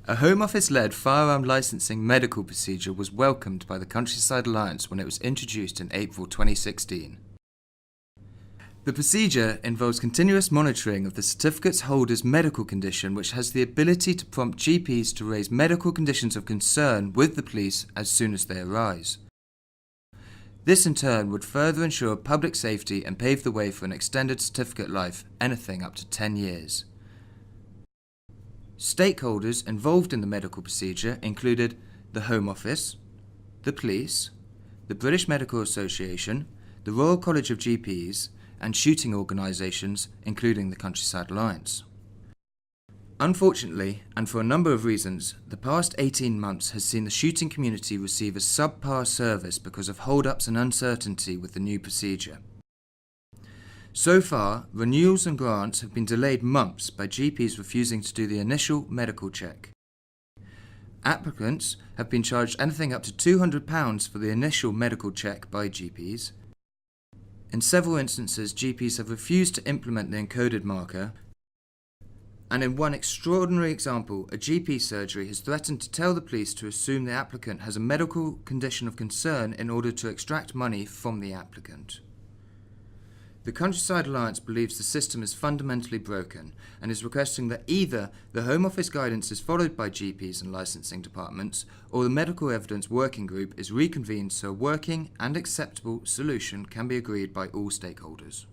A Home Office-led firearm licensing medical procedure was welcomed by the Countryside Alliance when it was introduced in April 2016. The procedure involves continuous monitoring of the certificate's holder's medical condition, which has the ability to prompt GPs to raise medical conditions of concern with the police as soon as they arise. This in turn would further ensure public safety and pave the way for an extended certificate life, anything up to 10 years. Stakeholders involved in the medical procedure included the Home Office, the police, the British Medical Association, the Royal College of GPs, and shooting organisations, including the Countryside Alliance. Unfortunately, and for a number of reasons, the past 18 months has seen the shooting community receive a subpar service because of hold-ups and uncertainty with the new procedure. So far, renewals and grants have been delayed months by GPs refusing to do the initial medical check. Applicants have been charged anything up to £200 for the initial medical check by GPs. In several instances, GPs have refused to implement the encoded marker, and in one extraordinary example, a GP surgery has threatened to tell the police to assume the applicant has a medical condition of concern in order to extract money from the applicant. The Countryside Alliance believes the system is fundamentally broken and is requesting that either the Home Office guidance is followed by GPs and licensing departments, or the Medical Evidence Working Group is reconvened so a working and acceptable solution can be agreed by all stakeholders.